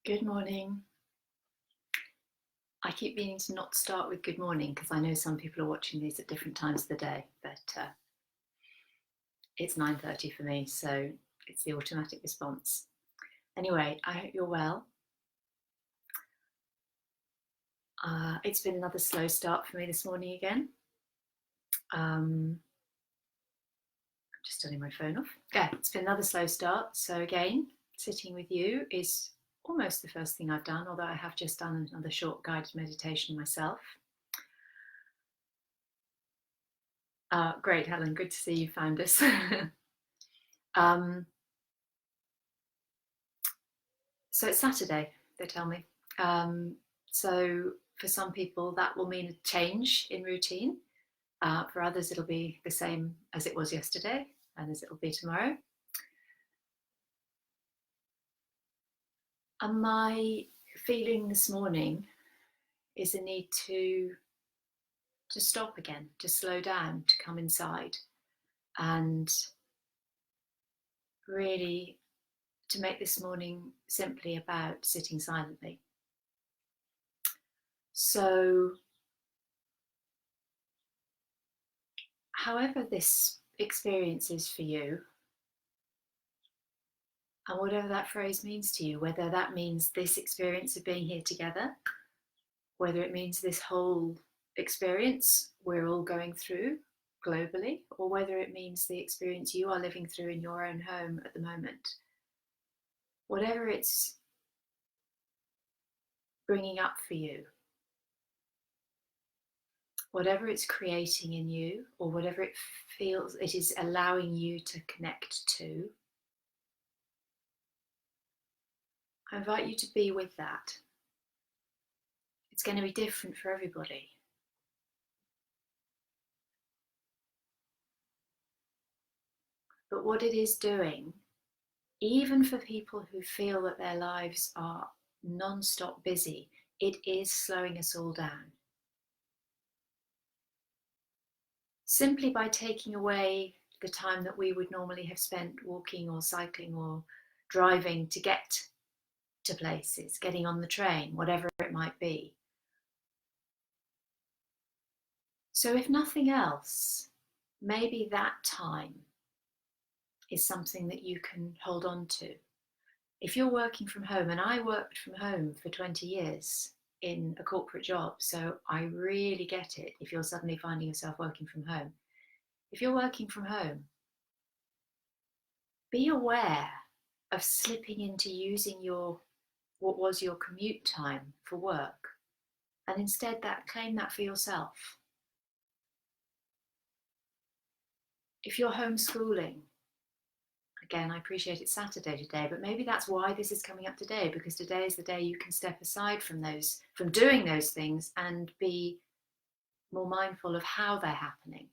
Good morning. I keep meaning to not start with good morning because I know some people are watching these at different times of the day, but it's 9:30 for me, so it's the automatic response. Anyway, I hope you're well. It's been another slow start for me this morning again. I'm just turning my phone off. Yeah, it's been another slow start. So again, sitting with you is almost the first thing I've done, although I have just done another short guided meditation myself. Great, Helen, good to see you found us. So it's Saturday, they tell me. So for some people, that will mean a change in routine. For others, it'll be the same as it was yesterday and as it will be tomorrow. And my feeling this morning is a need to stop again, to slow down, to come inside, and really to make this morning simply about sitting silently. So however this experience is for you, and whatever that phrase means to you, whether that means this experience of being here together, whether it means this whole experience we're all going through globally, or whether it means the experience you are living through in your own home at the moment, whatever it's bringing up for you, whatever it's creating in you, or whatever it feels it is allowing you to connect to, I invite you to be with that. It's going to be different for everybody. But what it is doing, even for people who feel that their lives are non-stop busy, it is slowing us all down. Simply by taking away the time that we would normally have spent walking or cycling or driving to get to places, getting on the train, whatever it might be. So if nothing else, maybe that time is something that you can hold on to. If you're working from home, and I worked from home for 20 years in a corporate job, so I really get it if you're suddenly finding yourself working from home. If you're working from home, be aware of slipping into using what was your commute time for work, and instead claim that for yourself. If you're homeschooling, again, I appreciate it's Saturday today, but maybe that's why this is coming up today, because today is the day you can step aside from doing those things and be more mindful of how they're happening.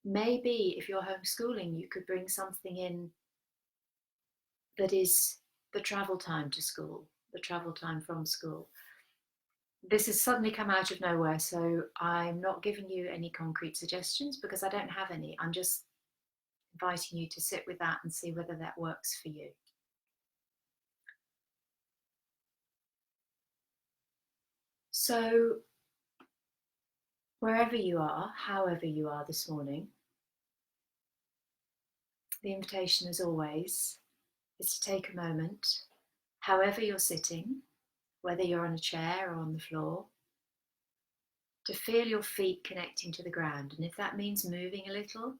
Maybe if you're homeschooling, you could bring something in that is the travel time to school, the travel time from school. This has suddenly come out of nowhere, so I'm not giving you any concrete suggestions because I don't have any. I'm just inviting you to sit with that and see whether that works for you. So wherever you are, however you are this morning, the invitation, as always, is to take a moment, however you're sitting, whether you're on a chair or on the floor, to feel your feet connecting to the ground. And if that means moving a little,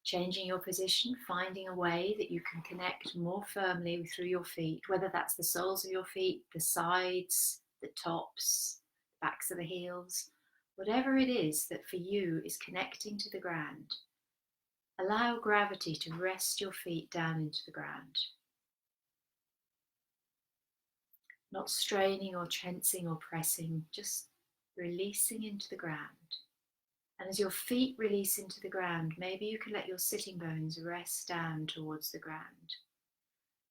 changing your position, finding a way that you can connect more firmly through your feet, whether that's the soles of your feet, the sides, the tops, the backs of the heels, whatever it is that for you is connecting to the ground, allow gravity to rest your feet down into the ground. Not straining or tensing or pressing, just releasing into the ground. And as your feet release into the ground, maybe you can let your sitting bones rest down towards the ground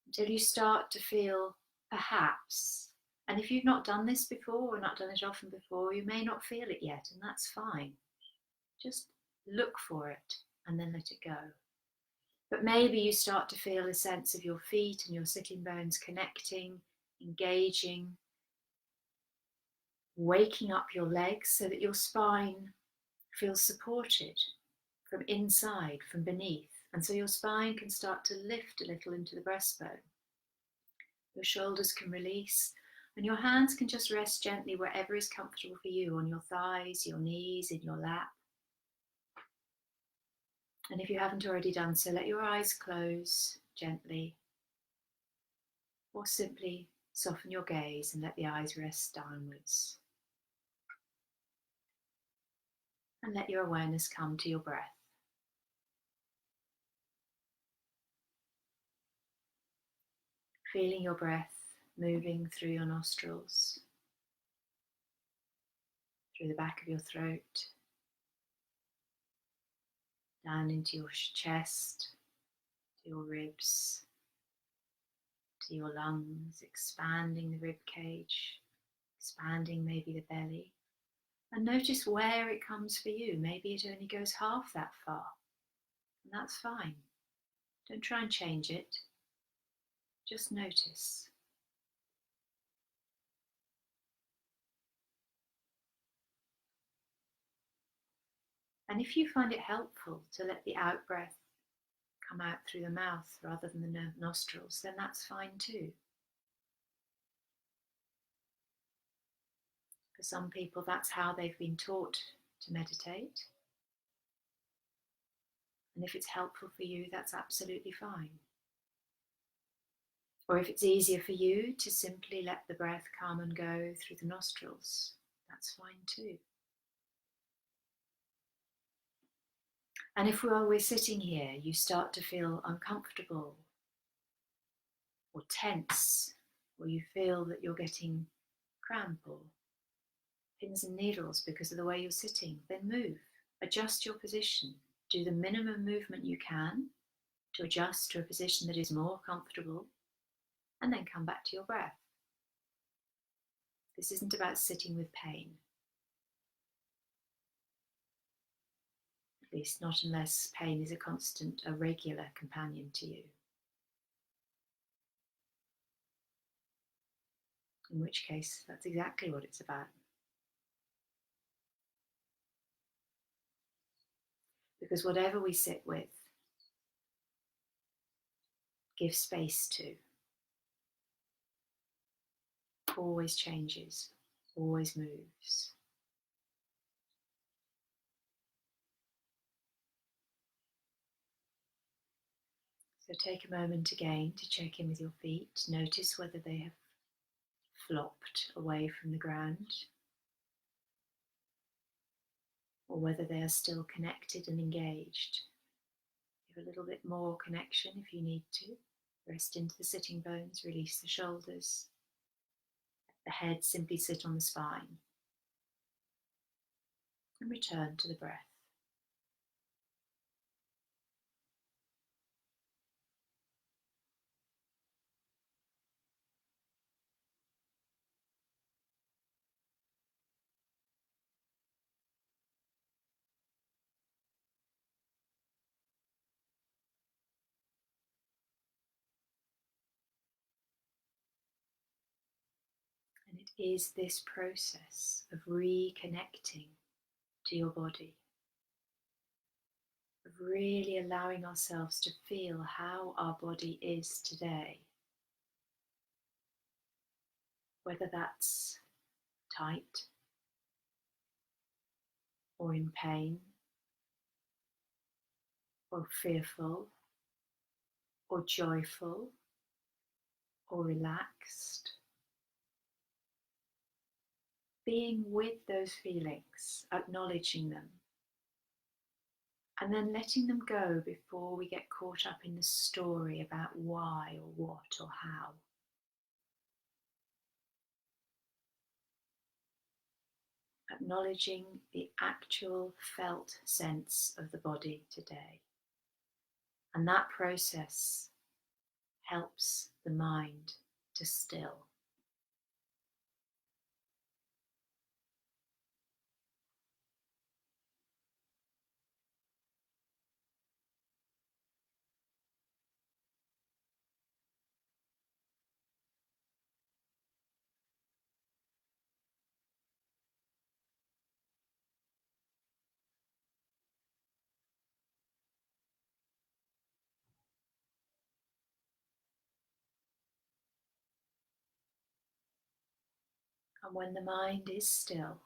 until you start to feel, perhaps, and if you've not done this before or not done it often before, you may not feel it yet, and that's fine. Just look for it and then let it go. But maybe you start to feel a sense of your feet and your sitting bones connecting engaging, waking up your legs so that your spine feels supported from inside, from beneath. And so your spine can start to lift a little into the breastbone. Your shoulders can release, and your hands can just rest gently wherever is comfortable for you, on your thighs, your knees, in your lap. And if you haven't already done so, let your eyes close gently, or simply soften your gaze and let the eyes rest downwards. And let your awareness come to your breath. Feeling your breath moving through your nostrils, through the back of your throat, down into your chest, to your ribs, to your lungs, expanding the rib cage, expanding maybe the belly. And notice where it comes for you. Maybe it only goes half that far, and that's fine. Don't try and change it. Just notice. And if you find it helpful to let the out breath come out through the mouth rather than the nostrils, then that's fine too. For some people, that's how they've been taught to meditate. And if it's helpful for you, that's absolutely fine. Or if it's easier for you to simply let the breath come and go through the nostrils, that's fine too. And if while we're sitting here, you start to feel uncomfortable or tense, or you feel that you're getting cramp or pins and needles because of the way you're sitting, then move. Adjust your position. Do the minimum movement you can to adjust to a position that is more comfortable, and then come back to your breath. This isn't about sitting with pain. At least not unless pain is a constant, a regular companion to you. In which case, that's exactly what it's about. Because whatever we sit with, give space to, always changes, always moves. So take a moment again to check in with your feet. Notice whether they have flopped away from the ground, or whether they are still connected and engaged. Give a little bit more connection if you need to. Rest into the sitting bones, release the shoulders. Let the head simply sit on the spine. And return to the breath. And it is this process of reconnecting to your body, of really allowing ourselves to feel how our body is today. Whether that's tight or in pain or fearful or joyful or relaxed. Being with those feelings, acknowledging them, and then letting them go before we get caught up in the story about why or what or how. Acknowledging the actual felt sense of the body today. And that process helps the mind to still. And when the mind is still,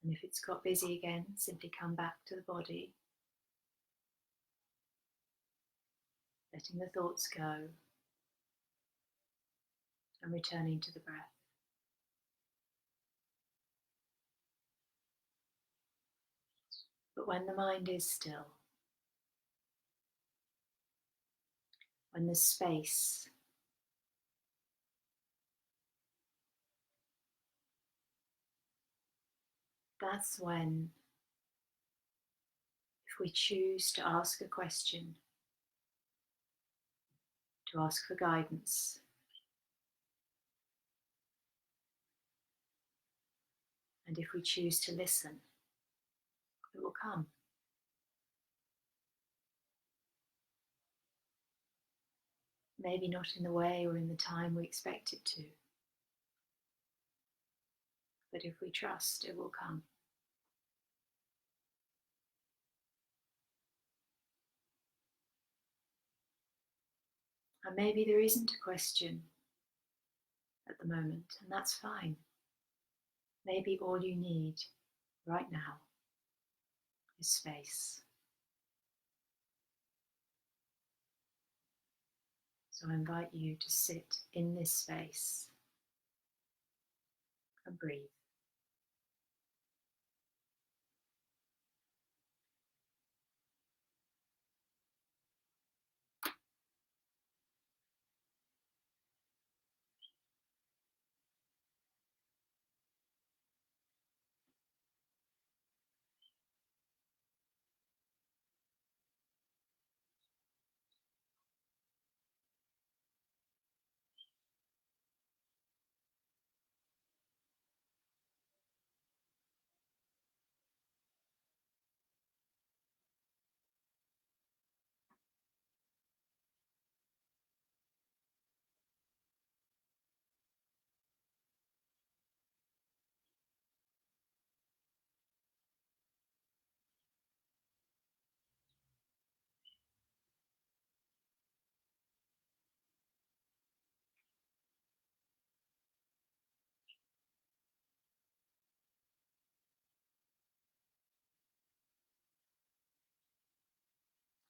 and if it's got busy again, simply come back to the body, letting the thoughts go and returning to the breath. But when the mind is still, when there's space, that's when, if we choose to ask a question, to ask for guidance, and if we choose to listen, it will come. Maybe not in the way or in the time we expect it to, but if we trust, it will come. And maybe there isn't a question at the moment, and that's fine. Maybe all you need right now is space. So I invite you to sit in this space and breathe.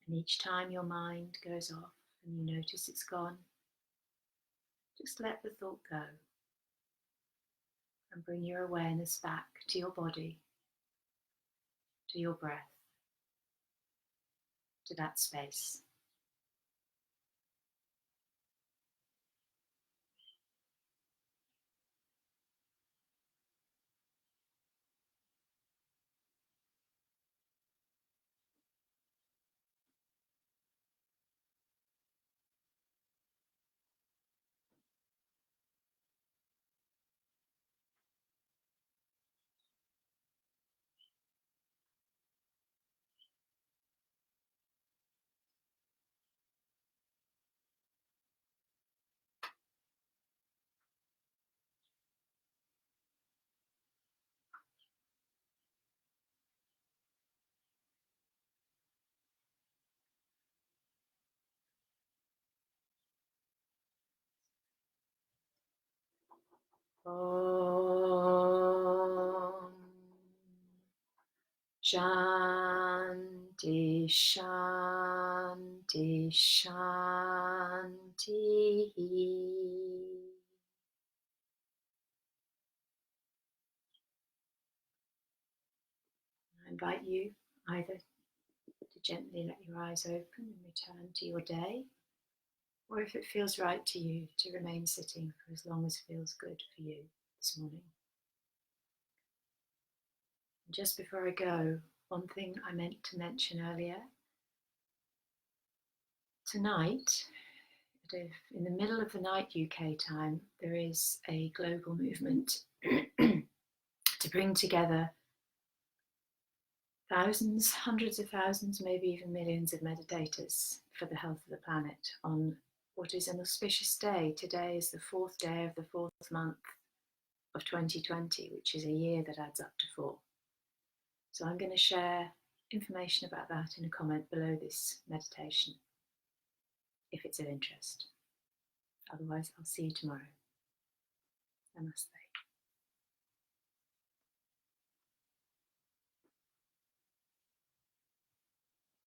And each time your mind goes off and you notice it's gone, just let the thought go and bring your awareness back to your body, to your breath, to that space. Om Shanti Shanti Shanti. I invite you either to gently let your eyes open and return to your day, or if it feels right to you, to remain sitting for as long as feels good for you this morning. And just before I go, one thing I meant to mention earlier. Tonight, in the middle of the night UK time, there is a global movement to bring together thousands, hundreds of thousands, maybe even millions of meditators for the health of the planet on what is an auspicious day. Today is the fourth day of the fourth month of 2020, which is a year that adds up to 4. So I'm going to share information about that in a comment below this meditation, if it's of interest. Otherwise, I'll see you tomorrow. Namaste.